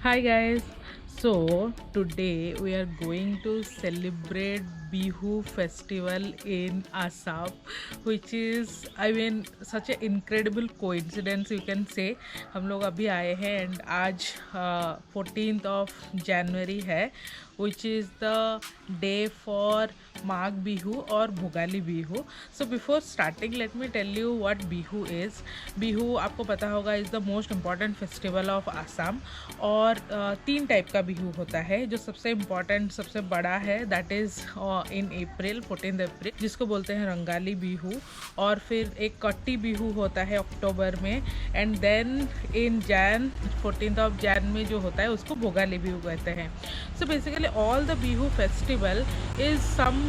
Hi guys. So today we are going to celebrate Bihu festival in Assam, which is such an incredible coincidence you can say. हम लोग अभी आए हैं and आज 14th of January है, which is the day for Magh Bihu or Bhogali Bihu. So before starting, let me tell you what Bihu is. Bihu आपको पता होगा is the most important festival of Assam और तीन type का बिहू होता है. जो सबसे इम्पॉर्टेंट सबसे बड़ा है दैट इज़ इन अप्रैल 14 अप्रैल जिसको बोलते हैं रंगाली बिहू. और फिर एक कट्टी बिहू होता है अक्टूबर में. And then in Jan 14th of Jan में जो होता है उसको भोगाली बिहू कहते हैं. So basically all the Bihu festival is some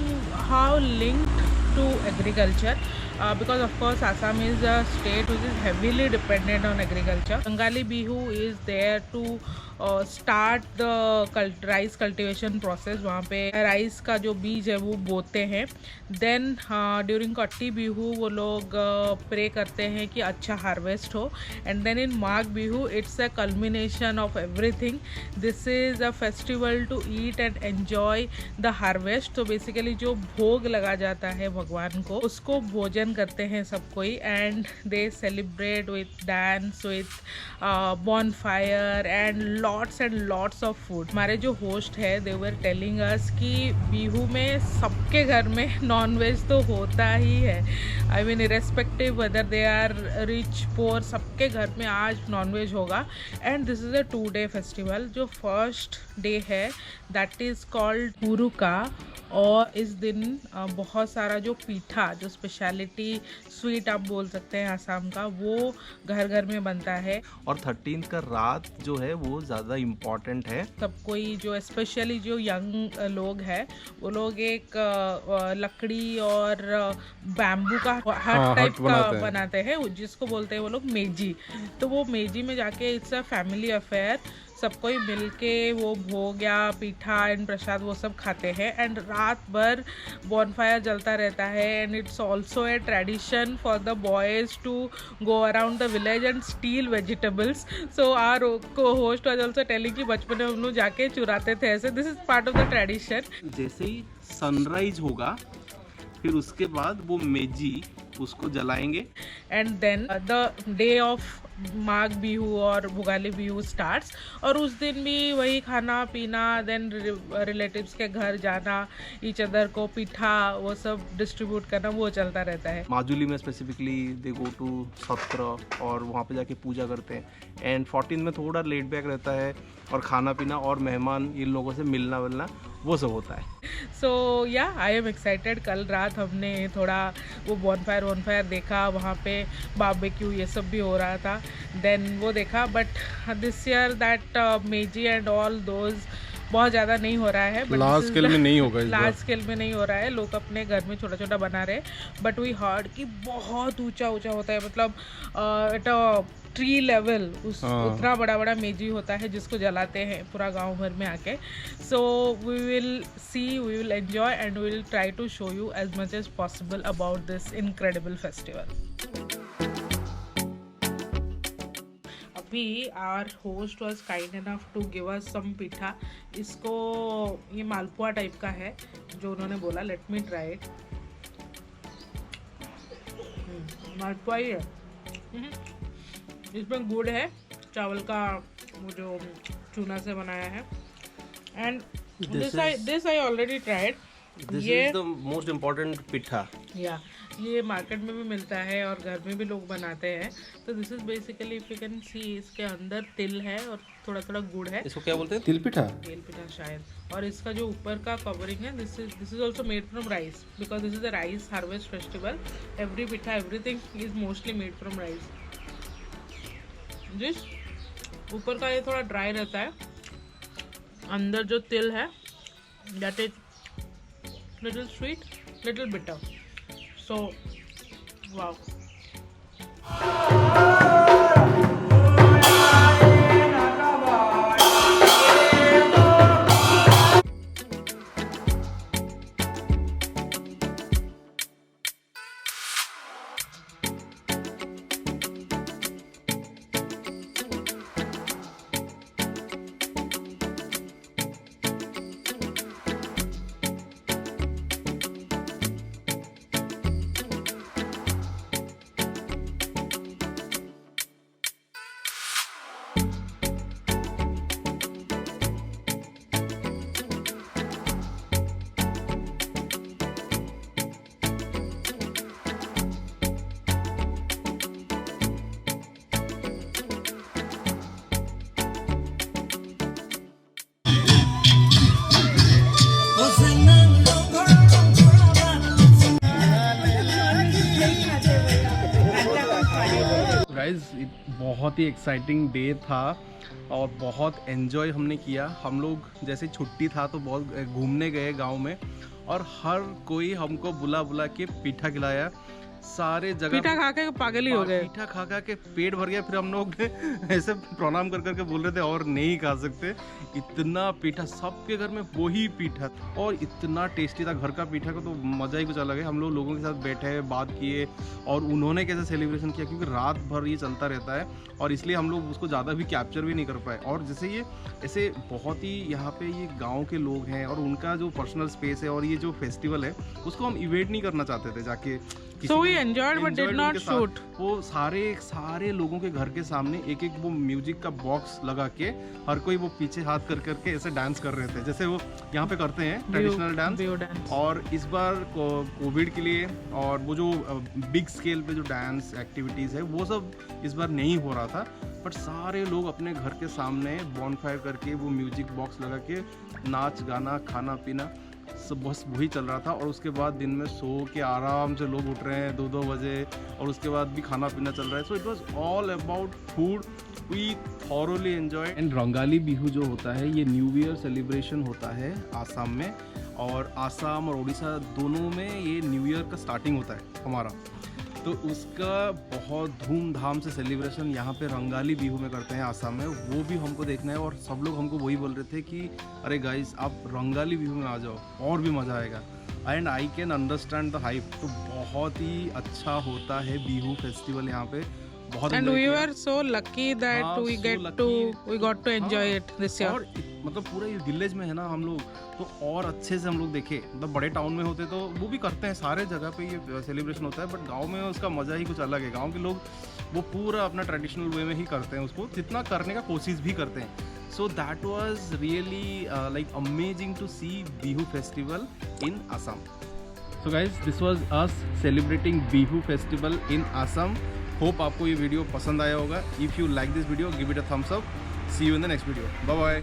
how linked to agriculture because of course Assam is a state which is heavily dependent on agriculture. Bengali Bihu is there to start the rice cultivation process. वहाँ पे rice का जो बीज है वो बोते हैं. Then during कट्टी बिहू वो लोग प्रे करते हैं कि अच्छा हार्वेस्ट हो. And then in Magh Bihu it's a culmination of everything. This is a festival to eat and enjoy the harvest. तो बेसिकली जो भोग लगा जाता है भगवान को उसको भोजन करते हैं सब कोई. And they celebrate with dance with bonfire and lots of food. हमारे जो होस्ट है दे वर टेलिंग अस कि बिहू में सबके घर में नॉन वेज तो होता ही है. I mean irrespective whether they are rich poor सबके घर में आज नॉन वेज होगा. And this is a 2-day festival. जो फर्स्ट डे है दैट इज़ कॉल्ड हुरुका. और इस दिन बहुत सारा जो पीठा जो स्पेशलिटी स्वीट आप बोल सकते हैं आसाम का वो घर घर में बनता है. और 13th का रात जो है वो ज़्यादा इम्पॉर्टेंट है. सब कोई जो स्पेशली जो यंग लोग हैं वो लोग एक लकड़ी और बैम्बू का हट टाइप का बनाते हैं जिसको बोलते हैं वो लोग मेजी. तो वो मेजी में जाके इट्स अ फैमिली अफेयर. सब कोई मिल के वो भोग या पीठा एंड प्रसाद वो सब खाते हैं. एंड रात भर बॉनफायर जलता रहता है. And it's also a tradition for the boys to go around the village and steal vegetables. So our cohost was also telling कि बचपन में हम लोग जाके चुराते थे ऐसे. This is part of the tradition. जैसे ही सनराइज होगा फिर उसके बाद वो मेजी उसको जलाएंगे. And then the day of Magh Bihu और भोगाली बिहू स्टार्ट्स. और उस दिन भी वही खाना पीना देन रिलेटिव्स के घर जाना ईच अदर को पीठा वो सब डिस्ट्रीब्यूट करना वो चलता रहता है. माजुली में स्पेसिफिकली दे गो टू सत्र और वहाँ पे जाके पूजा करते हैं. एंड 14 में थोड़ा लेट बैक रहता है और खाना पीना और मेहमान इन लोगों से मिलना विलना वो सब होता है. सो या आई एम एक्साइटेड. कल रात हमने थोड़ा वो बॉनफायर देखा. वहाँ पे बारबेक्यू ये सब भी हो रहा था. देन वो देखा. बट दिस ईयर दैट मेजी एंड ऑल दोज बहुत ज़्यादा नहीं हो रहा है. लार्ज स्केल में नहीं होगा. लार्ज स्केल में नहीं हो रहा है. लोग अपने घर में छोटा छोटा बना रहे. बट वी हर्ड कि बहुत ऊंचा होता है. मतलब एट अ ट्री लेवल उतना बड़ा मेजी होता है जिसको जलाते हैं पूरा गांव भर में आके. So we will enjoy and we will try to show you as much as possible about this incredible festival. अभी our host was kind enough to give us some pitha. इसको ये मालपुआ टाइप का है जो उन्होंने बोला. Let me try it. Malpua ही है. इसमें गुड़ है चावल का वो जो चूना से बनाया है. And this I already tried. ये द मोस्ट इम्पोर्टेंट पिठा. या ये मार्केट में भी मिलता है और घर में भी लोग बनाते हैं. तो this is basically if you can see इसके अंदर तिल है और थोड़ा थोड़ा गुड़ है. इसको क्या बोलते हैं? तिल पिठा शायद. और इसका जो ऊपर का कवरिंग है this is also made from rice because this is a rice harvest festival. Every pitha everything is mostly made from rice. जिस ऊपर का ये थोड़ा ड्राई रहता है. अंदर जो तिल है that is little sweet little bitter. So wow. Guys बहुत ही एक्साइटिंग डे था और बहुत एंजॉय हमने किया। हम लोग जैसे छुट्टी था तो बहुत घूमने गए गांव में और हर कोई हमको बुला बुला के पीठा खिलाया। सारे जगह पीठा खा के पागल ही हो गए। पीठा खा खा के पेट भर गया। फिर हम लोग ऐसे प्रणाम कर करके बोल रहे थे और नहीं खा सकते, इतना पीठा, सबके घर में वही पीठा और इतना टेस्टी था। घर का पीठा का तो मज़ा ही कुछ अलग है। हम लोगों के साथ बैठे बात किए और उन्होंने कैसे सेलिब्रेशन किया, क्योंकि रात भर ये चलता रहता है और इसलिए हम लोग उसको ज़्यादा भी कैप्चर भी नहीं कर पाए। और जैसे ये ऐसे बहुत ही यहाँ पे ये गाँव के लोग हैं और उनका जो पर्सनल स्पेस है और ये जो फेस्टिवल है उसको हम इवेट नहीं करना चाहते थे जाके। So we enjoyed but did not shoot. वो सारे लोगों के घर के सामने एक एक वो म्यूजिक का बॉक्स लगा के हर कोई वो पीछे हाथ कर करके ऐसे डांस कर रहे थे, जैसे वो यहाँ पे करते हैं ट्रेडिशनल डांस। और इस बार कोविड के लिए और वो जो बिग स्केल पे जो डांस एक्टिविटीज़ है वो सब इस बार नहीं हो रहा था, बट सारे लोग अपने घर के सामने बॉनफायर करके वो म्यूजिक बॉक्स लगा के नाच गाना खाना पीना सब बस वही चल रहा था। और उसके बाद दिन में सो के आराम से लोग उठ रहे हैं 2-2 बजे और उसके बाद भी खाना पीना चल रहा है। So it was all about food, we thoroughly enjoy. And Rongali Bihu जो होता है ये न्यू ईयर सेलिब्रेशन होता है आसाम में, और आसाम और उड़ीसा दोनों में ये न्यू ईयर का स्टार्टिंग होता है हमारा। तो उसका बहुत धूमधाम से सेलिब्रेशन यहाँ पे रंगाली बिहू में करते हैं आसाम में, वो भी हमको देखना है। और सब लोग हमको वही बोल रहे थे कि अरे गाइस आप रंगाली बिहू में आ जाओ और भी मज़ा आएगा। And I can understand the hype. तो बहुत ही अच्छा होता है बिहू फेस्टिवल यहाँ पे, बहुत। And we were so lucky that we got to enjoy it this year. और मतलब पूरा ये विलेज में है ना हम लोग, तो और अच्छे से हम लोग देखे। मतलब बड़े टाउन में होते तो वो भी करते हैं, सारे जगह पे ये सेलिब्रेशन होता है, बट गांव में उसका मज़ा ही कुछ अलग है। गांव के लोग वो पूरा अपना ट्रेडिशनल वे में ही करते हैं, उसको जितना करने का कोशिश भी करते हैं। So that was really like amazing to see Bihu festival in Assam. So guys, this was us celebrating Bihu festival in Assam. Hope आपको ये वीडियो पसंद आया होगा. If you like this video, give it a thumbs up. See you in the next video. Bye bye.